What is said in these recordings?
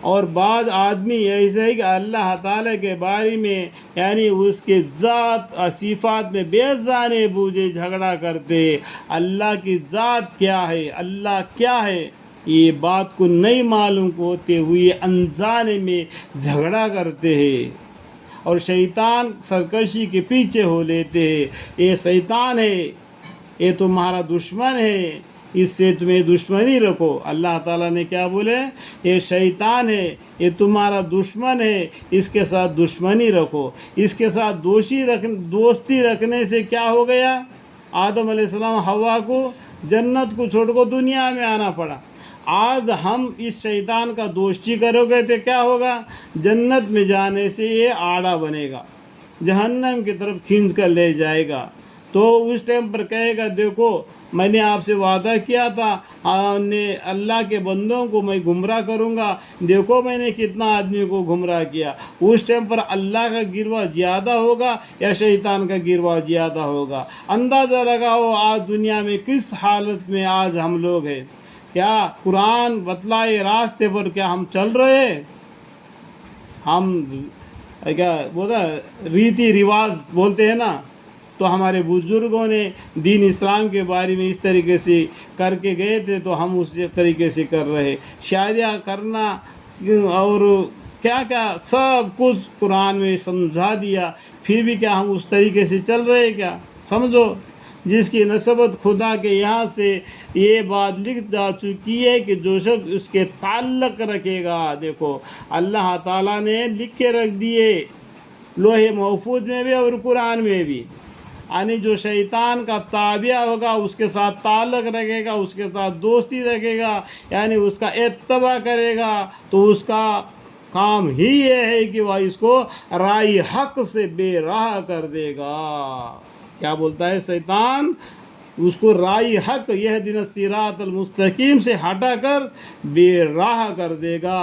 اور بعض آدمی ایسے ہے کہ اللہ تعالیٰ کے بارے میں یعنی اس کے ذات اور صفات میں بے جانے بوجھے جھگڑا کرتے، اللہ کی ذات کیا ہے، اللہ کیا ہے، یہ بات کو نہیں معلوم ہوتے ہوئے انجانے میں جھگڑا کرتے ہیں، اور شیطان سرکشی کے پیچھے ہو لیتے ہیں۔ یہ شیطان ہے، یہ تمہارا دشمن ہے، اس سے تمہیں دشمنی رکھو۔ اللہ تعالیٰ نے کیا بولے؟ یہ شیطان ہے، یہ تمہارا دشمن ہے، اس کے ساتھ دشمنی رکھو۔ اس کے ساتھ دوستی رکھنے سے کیا ہو گیا؟ آدم علیہ السلام حوا کو جنت کو چھوڑ کو دنیا میں آنا پڑا۔ آج ہم اس شیطان کا دوستی کرو گے تو کیا ہوگا؟ جنت میں جانے سے یہ آڑا بنے گا، جہنم کی طرف کھینچ کر لے جائے گا۔ تو اس ٹائم پر کہے گا دیکھو میں نے آپ سے وعدہ کیا تھا اللہ کے بندوں کو میں گمراہ کروں گا، دیکھو میں نے کتنا آدمی کو گمراہ کیا۔ اس ٹائم پر اللہ کا گروہ زیادہ ہوگا یا شیطان کا گروہ زیادہ ہوگا؟ اندازہ لگاؤ آج دنیا میں کس حالت میں آج ہم لوگ ہیں۔ کیا قرآن بتلائے راستے پر کیا ہم چل رہے ہیں؟ ہم کیا بولتا ریتی رواج بولتے ہیں نا، تو ہمارے بزرگوں نے دین اسلام کے بارے میں اس طریقے سے کر کے گئے تھے تو ہم اس طریقے سے کر رہے۔ شادیاں کرنا اور کیا کیا سب کچھ قرآن میں سمجھا دیا، پھر بھی کیا ہم اس طریقے سے چل رہے؟ کیا سمجھو، جس کی نسبت خدا کے یہاں سے یہ بات لکھ جا چکی ہے کہ جو شخص اس کے تعلق رکھے گا، دیکھو اللہ تعالیٰ نے لکھ کے رکھ دیے لوح محفوظ میں بھی اور قرآن میں بھی، یعنی جو شیطان کا تابع ہوگا اس کے ساتھ تعلق رکھے گا، اس کے ساتھ دوستی رکھے گا، یعنی اس کا اتباع کرے گا، تو اس کا کام ہی یہ ہے کہ وہ اس کو رائے حق سے بے راہ کر دے گا۔ کیا بولتا ہے شیطان؟ اس کو رائے حق یہدنا الصراط المستقیم سے ہٹا کر بے راہ کر دے گا۔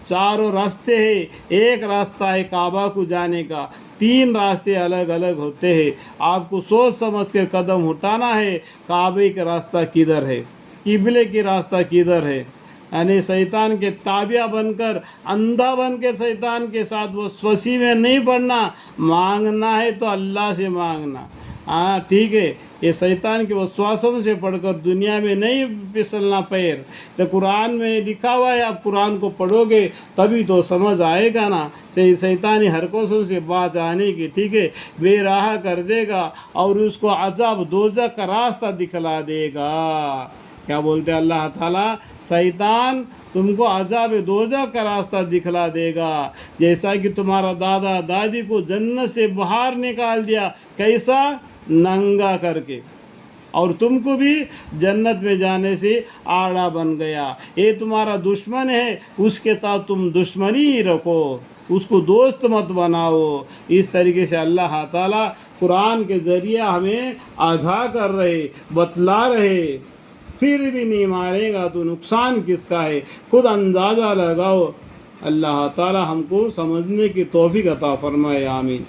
چاروں راستے ہیں، ایک راستہ ہے کعبہ کو جانے کا، 3 راستے الگ الگ ہوتے ہیں۔ آپ کو سوچ سمجھ کر قدم اٹھانا ہے، کعبے کا راستہ کدھر ہے، قبلے کی راستہ کدھر ہے، یعنی شیطان کے تابع بن کر اندھا بن کے شیطان کے ساتھ وسوسے میں نہیں پڑنا۔ مانگنا ہے تو اللہ سے مانگنا، ہاں ٹھیک ہے، یہ شیطان کے وسواسوں سے پڑھ کر دنیا میں نہیں پھسلنا پیر۔ تو قرآن میں لکھا ہوا ہے، آپ قرآن کو پڑھو گے تبھی تو سمجھ آئے گا نا، شیطانی حرکتوں سے بات آنے کی، ٹھیک ہے، بے راہ کر دے گا اور اس کو عذاب دوزخ کا راستہ دکھلا دے گا۔ کیا بولتے ہیں اللہ تعالیٰ؟ شیطان تم کو عذاب دوزخ کا راستہ دکھلا دے گا، جیسا کہ تمہارا دادا دادی کو جنت سے باہر نکال دیا، کیسا؟ ننگا کر کے، اور تم کو بھی جنت میں جانے سے آڑا بن گیا۔ یہ تمہارا دشمن ہے، اس کے ساتھ تم دشمنی ہی رکھو، اس کو دوست مت بناؤ۔ اس طریقے سے اللہ تعالیٰ قرآن کے ذریعے ہمیں آگاہ کر رہے، بتلا رہے، پھر بھی نہیں مارے گا تو نقصان کس کا ہے؟ خود اندازہ لگاؤ۔ اللہ تعالیٰ ہم کو سمجھنے کی توفیق عطا فرمائے، آمین۔